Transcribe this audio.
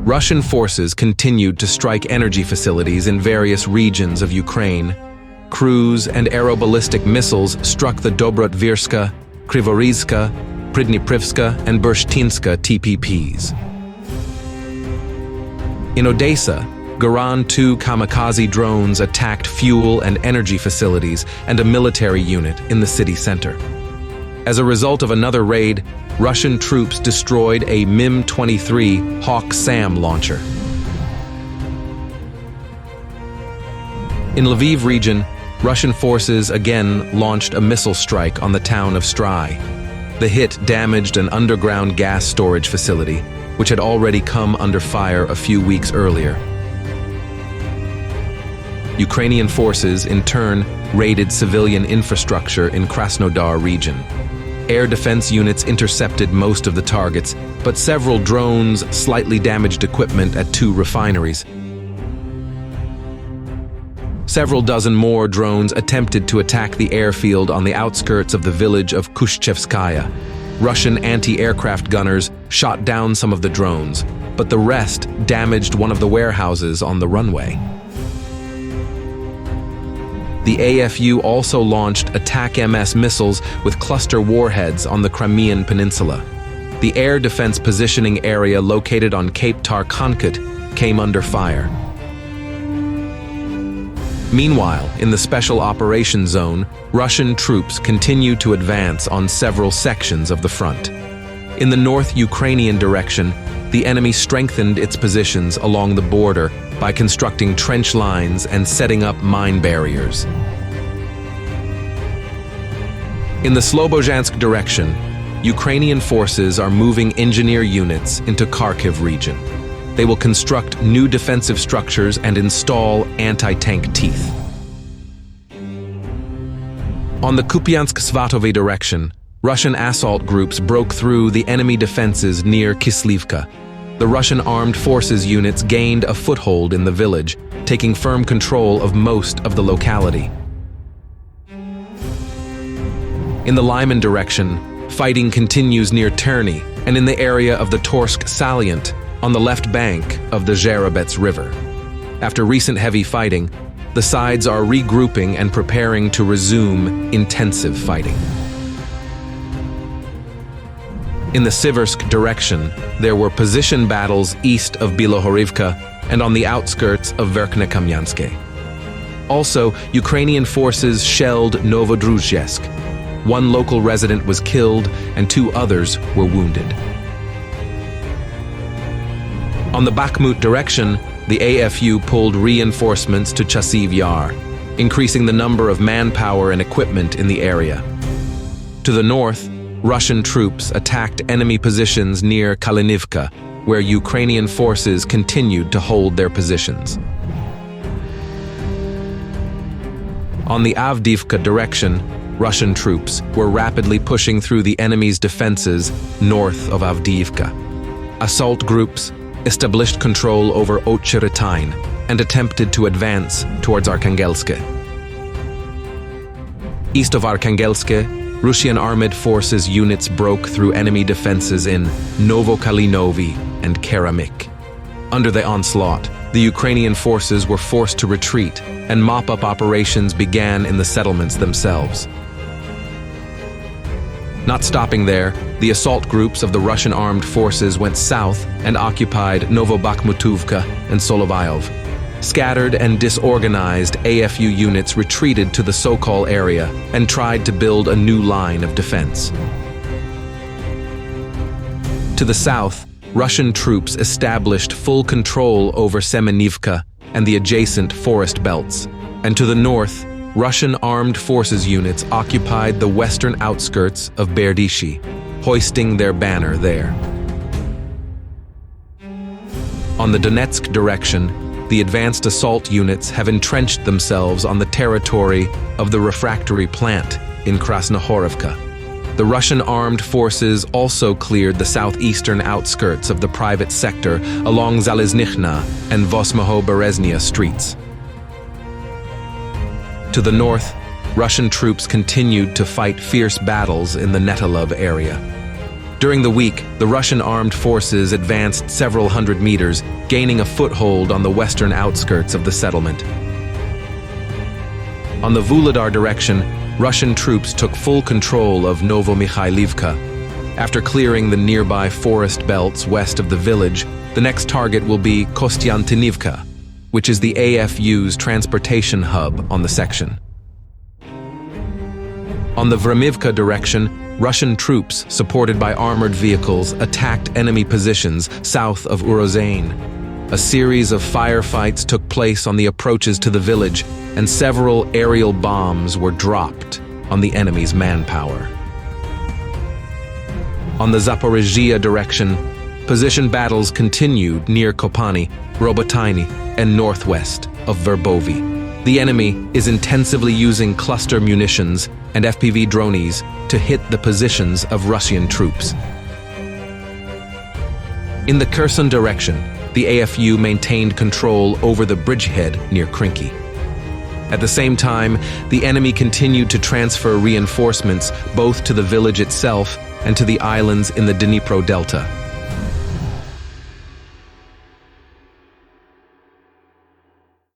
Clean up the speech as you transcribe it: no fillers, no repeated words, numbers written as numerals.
Russian forces continued to strike energy facilities in various regions of Ukraine. Cruise and aeroballistic missiles struck the Dobrotvirska, Krivorizhska, Pridniprivska, and Burshtinska TPPs. In Odessa, 𝐔𝐤𝐫𝐚 kamikaze drones attacked fuel and energy facilities and a military unit in the city center. As a result of another raid, Russian troops destroyed a MiM-23 Hawk SAM launcher. In Lviv region, Russian forces again launched a missile strike on the town of Stry. The hit damaged an underground gas storage facility, which had already come under fire a few weeks earlier. Ukrainian forces, in turn, raided civilian infrastructure in Krasnodar region. Air defense units intercepted most of the targets, but several drones slightly damaged equipment at 2 refineries. Several dozen more drones attempted to attack the airfield on the outskirts of the village of Kushchevskaya. Russian anti-aircraft gunners shot down some of the drones, but the rest damaged one of the warehouses on the runway. The AFU also launched attack MS missiles with cluster warheads on the Crimean Peninsula. The air defense positioning area located on Cape Tarkhankut came under fire. Meanwhile, in the Special Operations Zone, Russian troops continued to advance on several sections of the front. In the North Ukrainian direction, the enemy strengthened its positions along the border by constructing trench lines and setting up mine barriers. In the Slobozhansk direction, Ukrainian forces are moving engineer units into Kharkiv region. They will construct new defensive structures and install anti-tank teeth. On the Kupiansk-Svatovy direction, Russian assault groups broke through the enemy defenses near Kislivka. The Russian armed forces units gained a foothold in the village, taking firm control of most of the locality. In the Lyman direction, fighting continues near Terny and in the area of the Torsk salient on the left bank of the Zherebets River. After recent heavy fighting, the sides are regrouping and preparing to resume intensive fighting. In the Siversk direction, there were position battles east of Bilohorivka and on the outskirts of Verkhnekamianske. Also, Ukrainian forces shelled Novodruzhsk. 1 local resident was killed and 2 others were wounded. On the Bakhmut direction, the AFU pulled reinforcements to Chasiv Yar, increasing the number of manpower and equipment in the area. To the north, Russian troops attacked enemy positions near Kalinivka, where Ukrainian forces continued to hold their positions. On the Avdiivka direction, Russian troops were rapidly pushing through the enemy's defenses north of Avdiivka. Assault groups established control over Ocheritain and attempted to advance towards Arkhangelsk. East of Arkhangelsk, Russian armed forces units broke through enemy defenses in Novokalinovi and Keramik. Under the onslaught, the Ukrainian forces were forced to retreat, and mop-up operations began in the settlements themselves. Not stopping there, the assault groups of the Russian armed forces went south and occupied Novobakhmutuvka and Solovayov. Scattered and disorganized AFU units retreated to the Sokol area and tried to build a new line of defense. To the south, Russian troops established full control over Semenivka and the adjacent forest belts, and to the north, Russian armed forces units occupied the western outskirts of Berdishi, hoisting their banner there. On the Donetsk direction, the advanced assault units have entrenched themselves on the territory of the refractory plant in Krasnohorivka. The Russian armed forces also cleared the southeastern outskirts of the private sector along Zaliznychna and Vosmoho-Berezhnya streets. To the north, Russian troops continued to fight fierce battles in the Netalov area. During the week, the Russian armed forces advanced several hundred meters, gaining a foothold on the western outskirts of the settlement. On the Vuhledar direction, Russian troops took full control of 𝐒𝐤𝐫𝐚𝐢𝐴. After clearing the nearby forest belts west of the village, the next target will be 𝐒𝐤𝐫𝐚𝐢𝐴, which is the AFU's transportation hub on the section. On the Vremivka direction, Russian troops, supported by armored vehicles, attacked enemy positions south of 𝐒𝐤𝐫𝐚. A series of firefights took place on the approaches to the village, and several aerial bombs were dropped on the enemy's manpower. On the Zaporizhzhia direction, position battles continued near Kopani, Robotyny, and northwest of Verbovi. The enemy is intensively using cluster munitions and FPV drones to hit the positions of Russian troops. In the Kherson direction, the AFU maintained control over the bridgehead near Krinky. At the same time, the enemy continued to transfer reinforcements both to the village itself and to the islands in the Dnipro Delta.